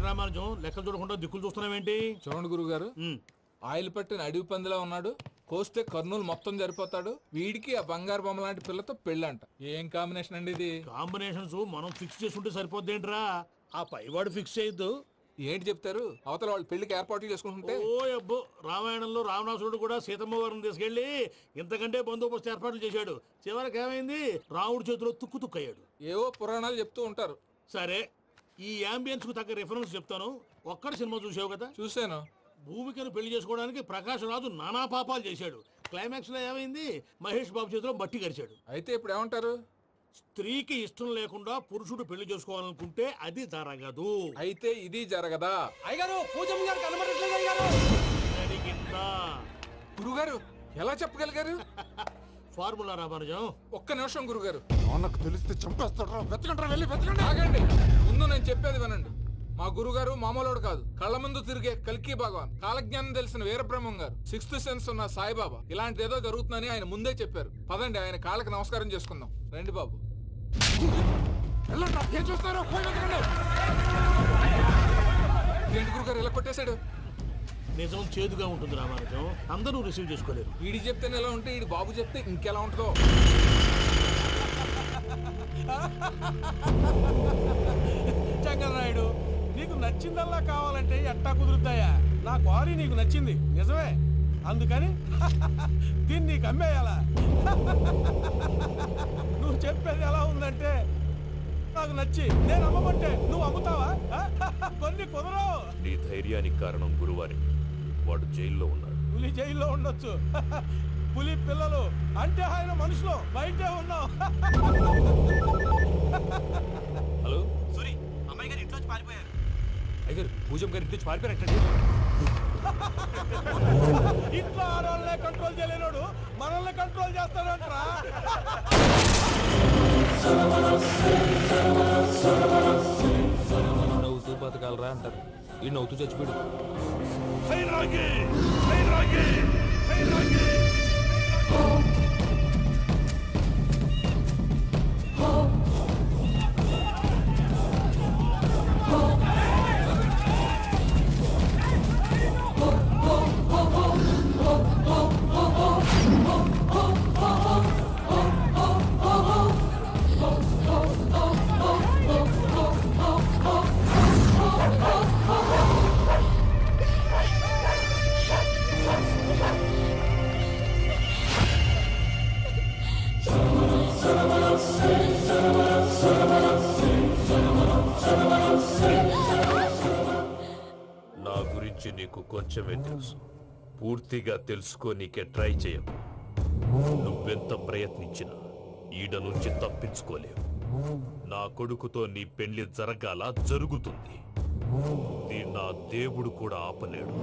రామానుజం లెక్కలు చూడకుండా దిక్కులు చూస్తున్నావేంటి? చూడండి గురువు గారు, ఆయిల్ పట్టిన అడవి పందిలా ఉన్నాడు, కోస్తే కర్నూలు మొత్తం జరిపోతాడు. వీడికి ఆ బంగారు బొమ్మ లాంటి పిల్లతో పెళ్ళంట. ఏం కాంబినేషన్ అండి ఇది? కాంబినేషన్స్ మనం ఫిక్స్ చేసుకుంటే సరిపోద్దేంట్రా, ఆ పైవాడు ఫిక్స్ చేయొద్దు. ఏంటి చెప్తారు? అవతల వాళ్ళు పెళ్లికి ఏర్పాట్లు చేసుకుంటుంటే. ఓ అబ్బో, రామాయణంలో రావణాసురుడు కూడా సీతమ్మ వారిని తీసుకెళ్లి ఇంతకంటే బందోబస్తు ఏర్పాట్లు చేశాడు. చివరికి ఏమైంది? రాముడి చేతిలో తుక్కు తుక్కయ్యాడు. ఏవో పురాణాలు చెప్తూ ఉంటారు. సరే, ఈ అంబియన్స్ కు తగ్గ రిఫరెన్స్ చెప్తాను. ఒక్కడి సినిమా చూసావు కదా? చూశాను. భూమికను పెళ్లి చేసుకోవడానికి ప్రకాష్ రాజు నానా పాపాలు చేశాడు. క్లైమాక్స్ లో ఏమైంది? మహేష్ బాబు చేతిలో బట్టి గరిచాడు. అయితే ఇప్పుడు ఏమంటారు? స్త్రీకి ఇష్టం లేకుండా పురుషుడు పెళ్లి చేసుకోవాలనుకుంటే అది జరగదు. అయితే ఇది జరగదా? అయ్యగారు, పూజమ్మ గారు కనబడట్లేదు అయ్యగారు. జరిగిందా? గురుగారు ఎలా చెప్పగలిగారు? ఫార్ములా రామానుజం. ఒక్క నిమిషం గురుగారు. నాకు తెలిస్తే చంపేస్తాడు. వెతకండి, వెళ్ళి వెతకండి. ఆగండి, ముందు నేను చెప్పేది వినండి. మా గురుగారు మామూలుడు కాదు. కళ్ళ ముందు తిరిగే కల్కి భగవాన్, కాలజ్ఞానం తెలిసిన వీరబ్రహ్మం గారు, సిక్స్త్ సెన్స్ ఉన్న సాయిబాబా. ఇలాంటి ఏదో జరుగుతుందని ఆయన ముందే చెప్పారు. పదండి, ఆయన కాళ్ళకి నమస్కారం చేసుకుందాం. రండి బాబు. ఏం చూస్తారో పోయి వెతకండి. ఏంటి గురుగారు ఇలా కొట్టేశాడు? నిజం చేదుగా ఉంటుంది రామానుజం, అందరూ రిసీవ్ చేసుకోలేరు. వీడి చెప్తేనే ఎలా ఉంటే వీడి బాబు చెప్తే ఇంకెలా ఉంటుందో. చంగలరాయుడు, నీకు నచ్చిందల్లా కావాలంటే ఎట్టా కుదురుతాయా? నా క్వారీ నీకు నచ్చింది నిజమే, అందుకని దీన్ని నీకు అమ్మేయాలా? నువ్వు చెప్పేది ఎలా ఉందంటే నాకు నచ్చి నేను అమ్మమంటే నువ్వు అమ్ముతావా? కొన్ని కుదరవు. నీ ధైర్యానికి కారణం గురువారి. వాడు జైల్లో ఉన్నాడు. పులి జైల్లో ఉండొచ్చు, పులి పిల్లలు అంటే ఆయన మనుషులు బయటే ఉన్నావు. హలో సారీ, అమ్మాయి గారు ఇంట్లోంచి పారిపోయారు. అయ్యారు, పూజం గారి ఇంటి పారిపోయారంటండి. ఇంట్లో ఆడవాళ్ళనే కంట్రోల్ చేయలేనోడు మనల్ని కంట్రోల్ చేస్తాడంట్రా. నవ్వుతూ బతకాలరా అంటారు, ఈ నవ్వుతూ చచ్చిపోయాడు. నా గురించి నీకు కొంచెమే తెలుసు. పూర్తిగా తెలుసుకోనీకే ట్రై చేయకు. నువ్వెంత ప్రయత్నించినా ఈడ నుంచి తప్పించుకోలేవు. నా కొడుకుతో నీ పెళ్లి జరగాల జరుగుతుంది. దీన్ని నా దేవుడు కూడా ఆపలేడు.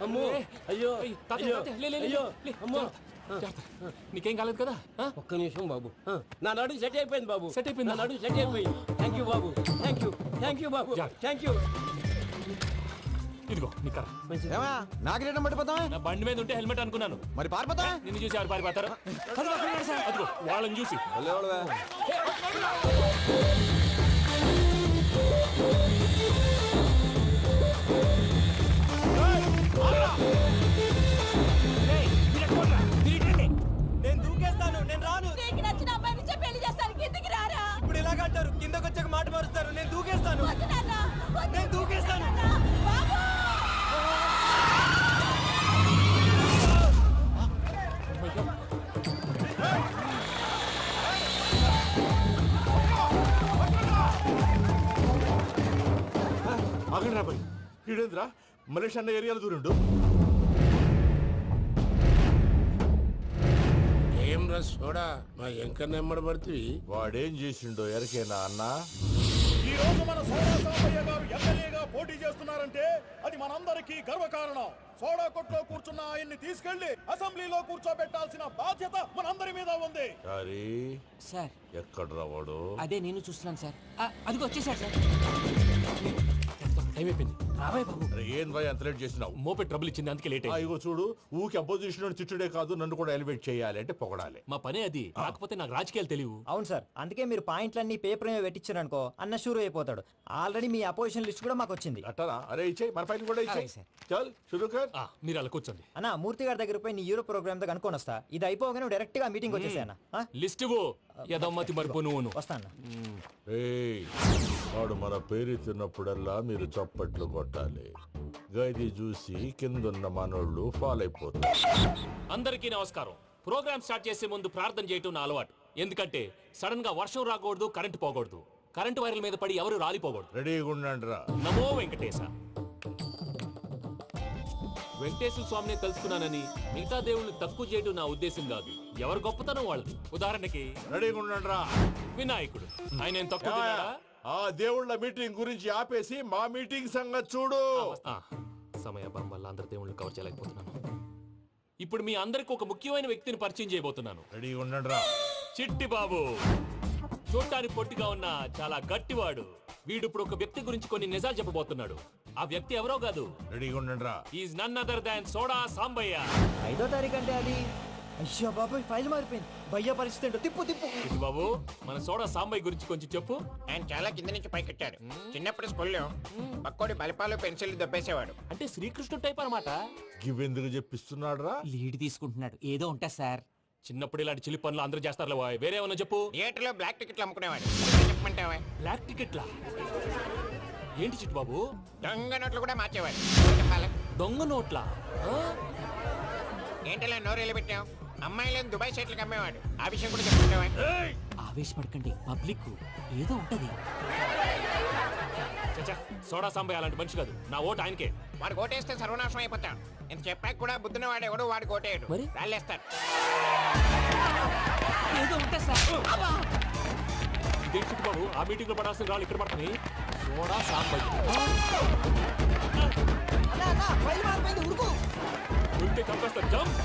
అమ్మో, అయ్యో, నీకేం కాలేదు కదా? ఒక్క నిమిషం బాబు, నా నడు సెట్ అయిపోయింది బాబు. సెట్ అయిపోయింది, నా నడు సెట్ అయిపోయింది. Thank you Babu, thank you, thank you Babu, thank you. ఇదిగో నీ కర్ర. నాకు రేటం పట్టిపోతావా? నా బండి మీద ఉంటే హెల్మెట్ అనుకున్నాను. మరి పారిపోతా? నిన్ను చూసి ఎవరు పారిపోతారు? అదిగో వాళ్ళని చూసి. నేను దూకేస్తాను, నేను రాను. నీకు నచ్చిన అబ్బాయి నుంచే పెళ్లి చేస్తాను, కిందికి రారా. ఇప్పుడు ఇలాగంటారు, కిందకు వచ్చాక మాట మారుస్తారు. నేను దూకేస్తాను, వద్దు నాన్న, వద్దు. నేను దూకేస్తాను. బాబు! ఆగండి రాబాయ్ ఈడేంద్రా మలేషియా అన్న ఏరియాలో దూరిండు. ఏం రస్ చూడా మా ఎంకన్న ఎమ్మడబడుతుంది. వాడేం చేసిండో ఎరకేనా అన్న? ఈ రోజు మన సోడా సాంబయ్య గారు ఎమ్మెల్యేగా పోటీ చేస్తున్నారంటే అది మనందరికీ గర్వకారణం. సోడా కొట్లో కూర్చున్న ఆయన్ని తీసుకెళ్లి అసెంబ్లీలో కూర్చోబెట్టాల్సిన బాధ్యత మనందరి మీద ఉంది. సారీ సార్ ఎక్కడ రావాడు? అదే నేను చూస్తున్నాను సార్. అదిగో వచ్చేసాడు సార్. టైం అయిపోయింది. రాబాయ్ బాబు. అరే ఏం భయ్ అంత లేట్ చేసినావు? మోపే ట్రబుల్ ఇచ్చింది, అందుకే లేట్ అయింది. ఇగో చూడు, ఊకి అపోజిషన్ తిట్టుడే కాదు నన్ను కూడా ఎలివేట్ చేయాలి అంటే పొగడాలి. మా పనే అది. కాకపోతే నాకు రాజకీయాలు తెలియవు. అవును సార్, అందుకే మీరు పాయింట్లన్నీ పేపర్ మీద పెట్టించారు అనుకో అన్న షూర్ అయిపోతాడు. ఆల్రెడీ మీ అపోజిషన్ లిస్ట్ కూడా మాకు వచ్చింది. అట్టనా? అరే ఇచ్చేయి, మన ఫైల్ కూడా ఇచ్చేయి. అలాగే సార్. చల్ షురూ కర్. మీరు అలా కూర్చోండి. అన్న మూర్తి గారి దగ్గర పోయి నీ యూరో ప్రోగ్రామ్ తో కనుక్కొని వస్తా. ఇది అయిపోగానే డైరెక్ట్ గా మీటింగ్ వచ్చేసాయన్న. లిస్ట్ ఇవ్వు. యదమ్మతి మరిపో నువ్వు. వస్తా అన్న. ఏయ్, వాడు మన పేరు తిన్నప్పుడల్లా మీరు చప్పట్లు కొట్టాలి. గది చూసి కిందున్న మనోళ్ళు ఫాలో అయిపోతారు. అందరికీ నమస్కారం. ప్రోగ్రామ్ స్టార్ట్ చేసే ముందు ప్రార్థన చేయటం నా అలవాటు. ఎందుకంటే సడన్ గా వర్షం రాకూడదు, కరెంటు పోకూడదు, కరెంటు వైర్ల మీద పడి ఎవరు రాలిపోకూడదు. రెడీగా ఉండండి రా. నమో వెంకటేశ. వెంకటేశ్వర స్వామిని తెలుసుకున్నానని మిగతా దేవుళ్ళు తక్కువ చేయడం నా ఉద్దేశం కాదు. ఎవరు గొప్పతనం వాళ్ళది. ఉదాహరణకి రెడీగా ఉండండి రా. వినాయకుడు, ఆయన ఏం తక్కువ తిన్నాడా? ఆ దేవుళ్ళ మీటింగ్ గురించి ఆపేసి మా మీటింగ్ సంగతి చూడు. సమయాభావం వల్ల అందరి దేవుళ్ళు కవర్ చేయలేకపోతున్నాను. ఇప్పుడు మీ అందరికి ఒక ముఖ్యమైన వ్యక్తిని పరిచయం చేయబోతున్నాను. రెడీగా ఉండండి రా. చిట్టి బాబు. చూడ్డానికి పొట్టిగా ఉన్న చాలా గట్టివాడు. వీడు ఇప్పుడు ఒక వ్యక్తి గురించి కొన్ని నిజాలు చెప్పబోతున్నాడు. ఆ వ్యక్తి ఎవరో కాదు, రెడీగా ఉండండి రా. Is none other than Soda Sambaiah. 5వ తారీఖు అంటే అది. అయ్యో బాబాయ్, ఫైల్ మారిపోయింది. భయ్య పరిస్థితి ఏంటో తిప్పు తిప్పు. చిట్టి బాబు, మన సోడా సాంబయ్య గురించి కొంచెం చెప్పు. ఆయన చాలా కింద నుంచి పైకెట్టాడు. చిన్నప్పుడు స్కూల్లో పక్కోడి బలిపాలు పెన్సిల్ దొబ్బేసేవాడు. అంటే శ్రీకృష్ణుడు టైప్ అన్నమాట. గివెందుకు చెప్పిస్తున్నాడు రా? లీడ్ తీసుకుంటున్నాడు. ఏదో ఉంటా సార్. చిన్నప్పుడు ఇలాంటి చిలి పనులు అందరూ చేస్తారు. వేరే ఏమన్నా చెప్పు. థియేటర్లో బ్లాక్ టికెట్లు అమ్ముకునేవాడు. చెప్పమంటావా? బ్లాక్ టికెట్లా? ఏంటి చిట్టు బాబు? దొంగ నోట్లు కూడా మార్చేవాడు. చెప్పాలి. దొంగ నోట్లా? ఏంటలా నోరేళ్ళు పెట్టావు? అమ్మాయిలను దుబాయ్ షర్ట్లకు అమ్మేవాడు. ఆ విషయం కూడా చెప్పమంటావా? ఆవేశపడకండి, పబ్లిక్ ఏదో ఉంటది. చచ్చా, సోడా సాంబయ్య అలాంటి మనిషి కాదు. నా ఓటు ఆయనకే. వాడు కోటేస్తే సర్వనాశనం అయిపోతాం. ఇంత చెప్పాక కూడా బుద్ధిన వాడు ఎవడు వాడు కోటేయడు. మరి? రాళ్ళేస్తాడు. ఏదో ఉంటా సార్. ఇదే చిట్టు బాబు, ఆ మీటింగ్ లో పడాల్సిన రాళ్ళు ఇక్కడ పడుతున్నాయి. సోడా సాంబయ్య ఉంటే చంపేస్తా. జంప్.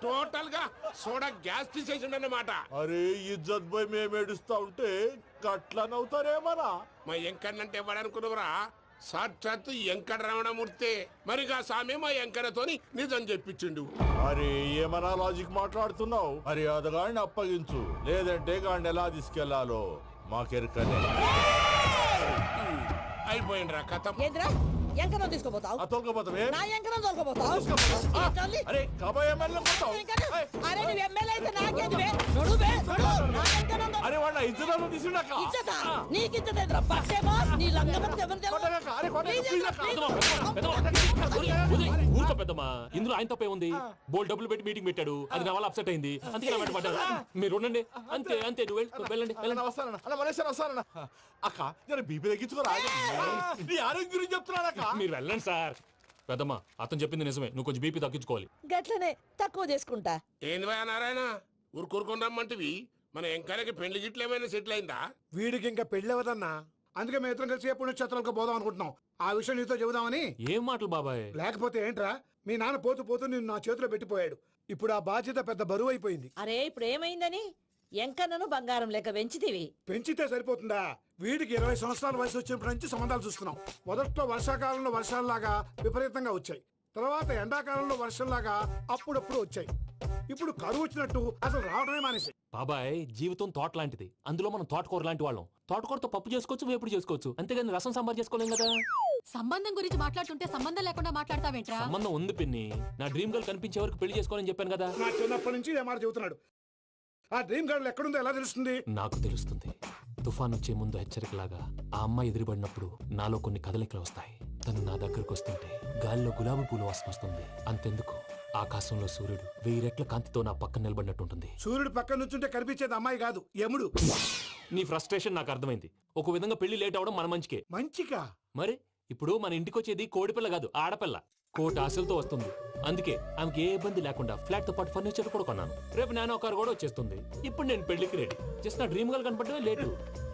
టోటల్ గా సోడా గ్యాస్ తీసేసిండు అన్నమాట. అరే ఇజ్జత్ పోయి మేము ఏడుస్తా ఉంటే గట్లా నవ్వుతారేమరా? మా ఎంకన్నంటే ఎవడనుకున్నావురా? సాక్షాత్తు ఎంకట రమణమూర్తి. మరిగా సామె మా ఎంకన్నతోని నిజం చెప్పించిండు. అరే ఏమన్నా లాజిక్ మాట్లాడుతున్నావు? అరే అదగాడిని అప్పగించు, లేదంటే గాడిని ఎలా తీసుకెళ్లాలో మాకెరకనే. అయిపోయిండ్రా కథ. ఏంద్రా ఎంకరం తీసుకోపోతావు? తొలకపోతావే? నా ఎంకరం తోలుకోపోతావు? అరే కాబోయే ఎమ్మెల్యే పోతావు. అరే నువ్వు ఎమ్మెల్యే అయితే నాకేంది బే? నడు బే, నడు. నా ఎంకరం తో- అరే వాడిన ఇజ్జత్ తీసుకున్నాక ఇచ్చేదా? నీకు ఇచ్చేదేంద్రా? బస్సే బాస్, నీ లంగమని ఎవరు తెలియదు? అరే ఊరుకో పెద్దమ్మా, ఇందులో ఆయన తప్పే ఉంది. బోల్ డబ్బులు పెట్టి మీటింగ్ పెట్టాడు, అది నా వల్ల అప్సెట్ అయింది, అందుకే నా వెంట పడ్డాడు. మీరు ఉండండి. అంతే అంతే, నువ్వు వెళ్ళండి వెళ్ళండి. వస్తానన్న అన్న మలేషియా వస్తానన్న. అక్క జర బీపీ తగ్గించుకోరా. నీ ఆరోగ్యం గురించి చెప్తున్నాను అక్క. మీరు వెళ్ళండి సార్. పెద్దమ్మా, అతను చెప్పింది నిజమే, నువ్వు కొంచెం బీపీ తగ్గించుకోవాలి. గట్లనే తక్కువ చేసుకుంటా. ఏంది భయ నారాయణ ఊరుకూరుకొని రమ్మంటివి? మన ఎంకన్నకి పెళ్లి గిట్లు ఏమైనా సెటిల్ అయిందా? వీడికి ఇంకా పెళ్ళవదన్నా. అందుకే మేము ఇద్దరం కలిసి పుణ్యక్షేత్రాలకు పోదాం అనుకుంటున్నాం. ఆ విషయం నీతో చెబుదామని. ఏం మాటలు బాబాయ్? లేకపోతే ఏంట్రా, మీ నాన్న పోతూ పోతూ నిన్ను నా చేతిలో పెట్టిపోయాడు. ఇప్పుడు ఆ బాధ్యత పెద్ద బరువు అయిపోయింది. అరే ఇప్పుడు ఏమైందని? ఎంకన్నను బంగారం లెక్క పెంచితివి. పెంచితే సరిపోతుందా? వీడికి 20 సంవత్సరాల వయసు వచ్చినప్పటి నుంచి సంబంధాలు చూస్తున్నాం. మొదట్లో వర్షాకాలంలో వర్షాలలాగా విపరీతంగా వచ్చాయి. తర్వాత ఎండాకాలంలో వర్షంలాగా అప్పుడప్పుడు వచ్చాయి. ఇప్పుడు కరువు వచ్చినట్టు అసలు రావడమే మానేసి. బాబాయ్, జీవితం తోట లాంటిది. అందులో మనం తోటకూర లాంటి వాళ్ళం. తోటకూరతో పప్పు చేసుకోవచ్చు, వేపుడు చేసుకోవచ్చు, అంతేగాని రసం సాంబార్ చేసుకోలేం కదా. సంబంధం గురించి మాట్లాడుతుంటే సంబంధం లేకుండా మాట్లాడతావేంట్రా? సంబంధం ఉంది పిన్ని. నా డ్రీమ్ గర్ల్ కనిపించే వరకు పెళ్లి చేసుకోవాలని చెప్పాను కదా. నా చిన్నప్పటి నుంచి ఏ మాట చెబుతున్నాడు. ఆ డ్రీమ్ గర్ల్ ఎక్కడుందో ఎలా తెలుస్తుంది? నాకు తెలుస్తుంది. తుఫాన్ వచ్చే ముందు హెచ్చరికలాగా ఆ అమ్మాయి ఎదురుపడినప్పుడు నాలో కొన్ని కదలికలు వస్తాయి. తను నా దగ్గరకు వస్తుంటే గాలిలో గులాబీ పూలు వాసన వస్తుంది. అంతెందుకు, ఆకాశంలో సూర్యుడు 1000 రెట్ల కాంతితో నా పక్కన నిలబడినట్టుంటుంది. సూర్యుడు పక్కన నుంచుంటే కనిపించేది అమ్మాయి కాదు, యముడు. నీ ఫ్రస్ట్రేషన్ నాకు అర్థమైంది. ఒక విధంగా పెళ్లి లేట్ అవడం మన మంచికే. మంచిగా? మరి ఇప్పుడు మన ఇంటికి వచ్చేది కోడిపిల్ల కాదు, ఆడపిల్ల. కోటి ఆశలతో వస్తుంది. అందుకే ఆమెకి ఏ ఇబ్బంది లేకుండా ఫ్లాట్ తో పాటు ఫర్నిచర్ కూడా కొన్నాను. రేపు నానో కారు కూడా వచ్చేస్తుంది. ఇప్పుడు నేను పెళ్లికి రెడీ. జస్ట్ నా డ్రీమ్ గర్ల్ కనపడమే లేటు.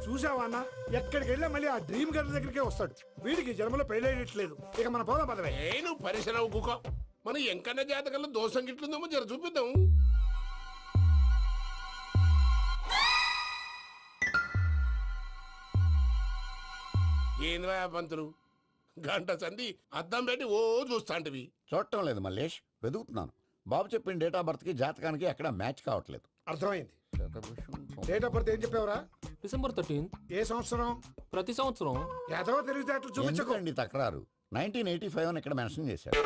చూసావా అన్న, ఎక్కడికి వెళ్ళా మళ్ళీ ఆ డ్రీమ్ గర్ల్ దగ్గరికే వస్తాడు. వీడికి జన్మలో పెళ్ళేయట్లేదు. ఇక మన పోదాం పదవే. నువ్వు పరిశ్రమ కుక. మన ఎంకన్న జాతకంలో దోషం గిట్లుందేమో జర చూపిద్దాం. ఏంద్రా పంతులు, గంట సంధి అద్దం పెట్టి ఓ చూస్తాంటివి. చూడటం లేదు మల్లేష్, వెతుకుతున్నాను. బాబు చెప్పిన డేట్ ఆఫ్ బర్త్ కి జాతకానికి ఎక్కడ మ్యాచ్ కావట్లేదు. అర్థమైంది. డేట్ ఆఫ్ బర్త్ ఏం చెప్పావురా? డిసెంబర్ 13. ఏ సంవత్సరం? ప్రతి సంవత్సరం. ఎదవ తెలివితేటలు చూపించకు. ఎందుకండి తక్రారు? 1985 అని ఇక్కడ మెన్షన్ చేశాడు.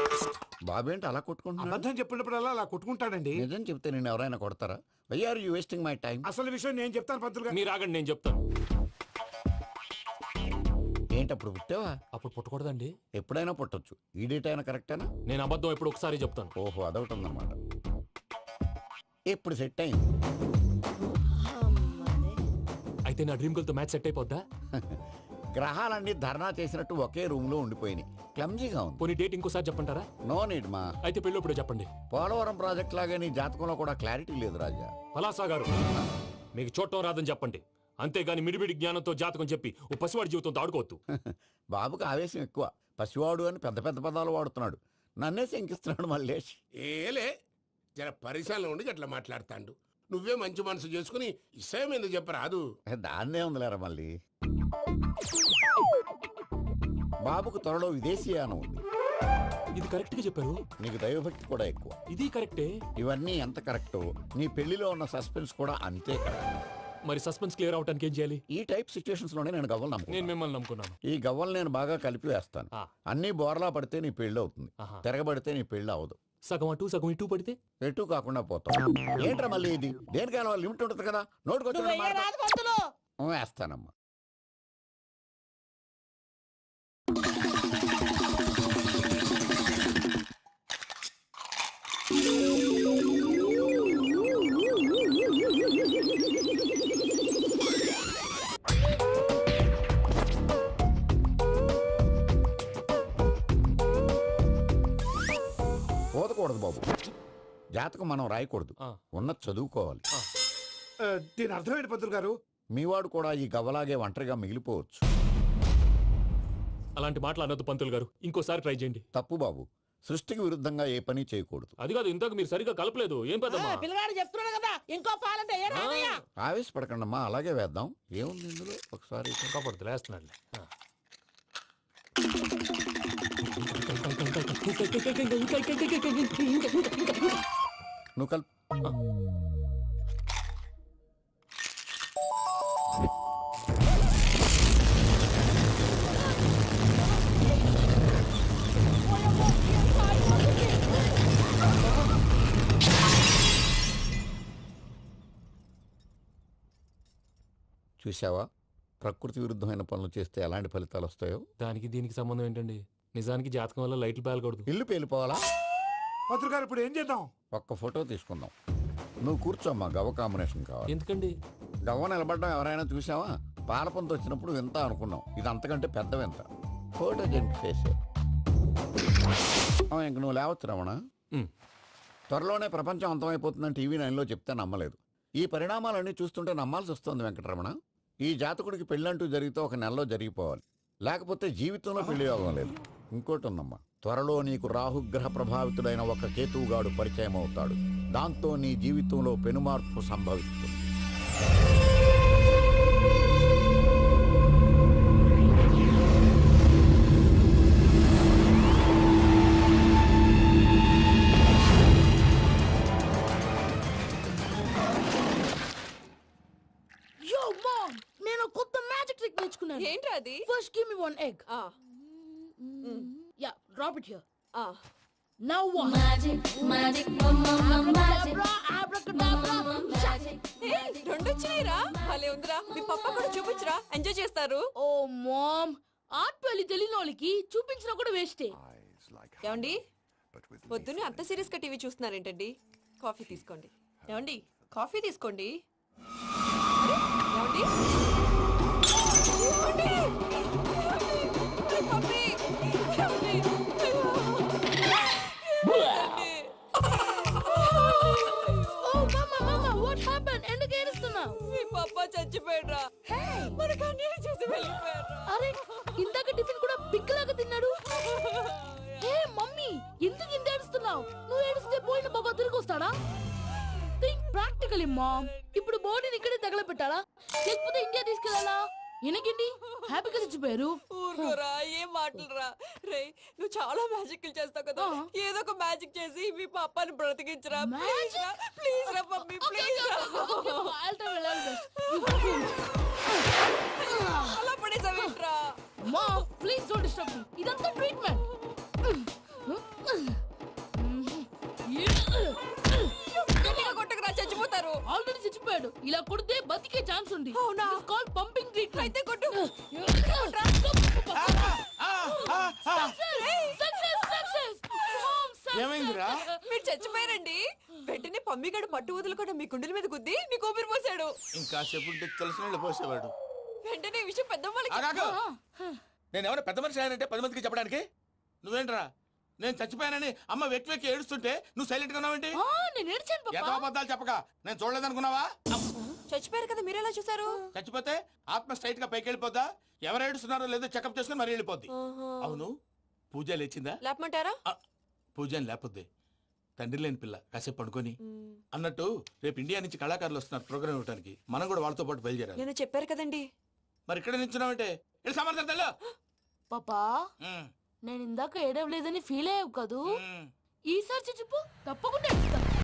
బాబు ఏంటి అలా కొట్టుకుంటున్నాడు? అబద్ధం చెప్పినప్పుడల్లా అలా కొట్టుకుంటాడండి. నిజం చెప్తే నేను ఎవరైనా కొడతారా? Why are you wasting my time? అసలు విషయం నేను చెప్తాను పంతులు గారు. మీరు ఆగండి, నేను చెప్తాను. ఏంటి అప్పుడు పుట్టావా? అప్పుడు పుట్టకూడదండి. ఎప్పుడైనా పుట్టొచ్చు. ఈ డేట్ అయినా కరెక్టేనా? నేను అబద్ధం ఎప్పుడు ఒకసారి చెప్తాను. ఓహో, అదొకటి ఉందన్నమాట. ఇప్పుడు సెట్ అయింది. అయితే నా డ్రీమ్ గర్ల్ తో మ్యాచ్ సెట్ అయిపోద్దా? గ్రహాలన్నీ ధర్నా చేసినట్టు ఒకే రూమ్ లో ఉండిపోయినాయి. క్లమ్జీగా ఉంది. పోనీ డేట్ ఇంకోసారి చెప్పంటారా? నో నీడ్ మా. అయితే పెళ్ళి ఇప్పుడు చెప్పండి. పోలవరం ప్రాజెక్ట్ లాగే నీ జాతకంలో కూడా క్లారిటీ లేదు రాజా. పలాసా గారు, మీకు చూడటం రాదని చెప్పండి. అంతేగాని మిడిమిడి జ్ఞానంతో జాతకం చెప్పి ఓ పసివాడి జీవితంతో ఆడుకోవద్దు. బాబుకి ఆవేశం ఎక్కువ. పసివాడు అని పెద్ద పెద్ద పదాలు వాడుతున్నాడు. నన్నే శంకిస్తున్నాడు మల్లేష్. ఏలే, జర పరిశ్రమలో ఉండి అట్లా మాట్లాడతాండు. నువ్వే మంచి మనసు చేసుకుని ఇష్టం ఎందుకు చెప్పరాదు? దాన్నే ఉందిలేరా మళ్ళీ. బాబుకు త్వరలో విదేశీయానం ఉంది. ఇది కరెక్ట్ గా చెప్పారు. నీకు దైవభక్తి కూడా ఎక్కువ. ఇది కరెక్టే. ఇవన్నీ ఎంత కరెక్టో నీ పెళ్లిలో ఉన్న సస్పెన్స్ కూడా అంతే కరెక్ట్. మరి సస్పెన్స్ క్లియర్ అవడానికి ఏం చేయాలి? ఈ టైప్ సిచ్యువేషన్స్ లోనే నేను గవ్వలు నేను నమ్ముకున్నాను. మిమ్మల్ని నమ్ముకున్నాను. ఈ గవ్వలు నేను బాగా కలిపి వేస్తాను. అన్ని బోర్లా పడితే నీ పెళ్లి అవుతుంది. ఆహా. తిరగబడితే నీ పెళ్లి అవదు. సగం అటు సగం ఇటు పడితే ఎటు కాకుండా పోతాం. ఏంట్రా మళ్ళీ ఇది? దేనికైనా లిమిట్ ఉంటుంది కదా. నువ్వు వెయ్యరాదు పంతులు. వేస్తానమ్మా. పోదకూడదు బాబు. జాతకం మనం రాయకూడదు. ఉన్నది చదువుకోవాలి. దీని అర్థమైంది పంతులు గారు. మీవాడు కూడా ఈ గవ్వలాగే ఒంటరిగా మిగిలిపోవచ్చు. అలాంటి మాటలు అనొద్దు పంతులు గారు. ఇంకోసారి ట్రై చేయండి. తప్పు బాబు. సృష్టికి విరుద్ధంగా ఏ పని చేయకూడదు. అది కాదు, ఇంతకు మీరు సరిగా కలపలేదు. ఏం పెద్దమ్మా? పిల్లగాడు చెప్తున్నాడు కదా, ఇంకో పాలంటే ఏ రాదయ్యా. ఆవేశపడకండమ్మా, అలాగే వేద్దాం. ఏముంది ఇందులో? ఒకసారి కాపాడుతు లేస్తున్నాడు. నువ్వు కల్. చూసావా, ప్రకృతి విరుద్ధమైన పనులు చేస్తే ఎలాంటి ఫలితాలు వస్తాయో. దానికి దీనికి సంబంధం ఏంటండి? నిజానికి జాతకం వల్ల లైట్లు పేలకూడదు. ఇల్లు పేలిపోవాలా? పంతులు గారు ఇప్పుడు ఏం చేద్దాం? ఒక్క ఫోటో తీసుకుందాం. నువ్వు కూర్చోమ్మా, గవ్వ కాంబినేషన్ కావాలి. ఎందుకండి? గవ్వ నిలబడడం ఎవరైనా చూసావా? పాలపంత వచ్చినప్పుడు వింత అనుకున్నాం. ఇది అంతకంటే పెద్ద వింత. ఫోటో జంక్ ఫేసే. ఇంక నువ్వు లేవచ్చు రమణ. త్వరలోనే ప్రపంచం అంతమైపోతుందని టీవీ 9లో చెప్తే నమ్మలేదు. ఈ పరిణామాలన్నీ చూస్తుంటే నమ్మాల్సి వస్తుంది వెంకటరమణ. ఈ జాతకుడికి పెళ్ళంటూ జరిగితే 1 నెలలో జరిగిపోవాలి. లేకపోతే జీవితంలో పెళ్లి యోగం లేదు. ఇంకోటి ఉందమ్మా, త్వరలో నీకు రాహుగ్రహ ప్రభావితుడైన ఒక కేతువుగాడు పరిచయం అవుతాడు. దాంతో నీ జీవితంలో పెనుమార్పు సంభవిస్తుంది. నేను కొత్త మ్యాజిక్ ట్రిక్ నేర్చుకున్నాను. ఏంట్రా అది? First give me 1 egg. Yeah drop it here ఆ, నౌ వాట్ Abracadabra, abracadabra. రెండు వచ్చినాయిరా భలే ఉందిరా మీ పప్ప కూడా చూపించరా ఎంజాయ్ చేస్తారు. ఓ మామ్ ఆర్ట్ వెళ్ళి తెలియని వాళ్ళకి చూపించినా కూడా వేస్టే. ఏమండి పొద్దున్నే అంత సీరియస్ గా టీవీ చూస్తున్నారేంటండి? కాఫీ తీసుకోండి. ఏమండి కాఫీ తీసుకోండి. అరే, ఏమండి ఏమండి? ఏమండి? పప్పి! ఏమండి? అయ్యో! ఏమండి? ఓ మమ్మ వాట్ హ్యాపెండ్? ఎందుకు ఏడుస్తున్నావు? మీ పప్ప చచ్చిపోయాడ్రా. మనకు అన్యాయం చేసి వెళ్ళిపోయాడ్రా. అరే ఇందాక టిఫిన్ కూడా బిగ్గలాగా తిన్నాడు. హే మమ్మీ ఎందుకు ఇంత ఏడుస్తున్నావు? నువ్వు ఏడిస్తే పోయిన బాబా తిరిగి వస్తాడా? Think practically mom. ఇప్పుడు బాడీని ఇక్కడే తగలబెట్టాలా లేకపోతే ఇండియా తీసుకెళ్లాలా? ఎనకండి హ్యాపీగా చచ్చిపోయారు. ఊరుకోరా ఏం మాటలురా. రే నువ్వు చాలా మ్యాజిక్ చేస్తావు కదా, ఏదో ఒక మ్యాజిక్ చేసి మీ పాపాని బ్రతికించరా. ప్లీజ్ రా మమ్మీ ప్లీజ్ రా. అలా పడేసావేంట్రా? మా ప్లీజ్ డోంట్ డిస్టర్బ్ మీ. ఇదంతా ట్రీట్మెంట్. గట్టిగా కొట్టకురా చచ్చిపోతారు. ఆల్రెడీ చచ్చిపోయాడు. ఇలా కొడితే బతికే ఛాన్స్ ఉంది. అవునా? Call pumping treatment. అయితే కొట్టు. ఏమైందిరా? మీరు చచ్చిపోయారండి. వెంటనే పమ్మిగాడు పట్టు వదులుకుండా మీ గుండెల మీద గుద్ది మీకు ఊపిరి పోసాడు. ఇంకా చెప్పు తెలిసిన పోసేవాడు. వెంటనే ఈ విషయం పెద్ద వాళ్ళకి నేను ఎవరైనా పెద్ద మనిషి ఆయనంటే 10 మందికి చెప్పడానికి నువ్వేంట్రా? నేను చచ్చిపోయానని అమ్మ వెక్కి వెక్కి ఏడుస్తుంటే నువ్వు సైలెంట్ గా ఉన్నావేంటి? నేను ఏడ్చాను ఎంత పాపా. అబద్ధాలు చెప్పక నేను చూడలేదనుకున్నావా? చచ్చిపోయారు కదా మీరెలా చూసారు? చచ్చిపోతే ఆత్మ స్ట్రైట్ గా పైకి వెళ్ళిపోద్దా? ఎవరు ఏడుస్తున్నారో లేదో చెకప్ చేసుకుని మరి వెళ్ళిపోద్ది. అవును పూజ లేచిందా? లేపమంటారా? పూజ అని లేకపోద్ది. తండ్రి లేని పిల్ల కాసేపు పడుకొని అన్నట్టు రేపు ఇండియా నుంచి కళాకారులు వస్తున్నారు ప్రోగ్రామ్ ఇవ్వడానికి. మనం కూడా వాళ్ళతో పాటు బయలుదేరాలి. నేను చెప్పారు కదండి. మరి ఇక్కడ నిల్చున్నావంటే వెళ్ళి సమర్థతలో. పాపా నేను ఇందాక ఏడవలేదని ఫీల్ అయ్యావు కదూ. ఈసారి చచ్చిపో తప్పకుండా ఏడుస్తా.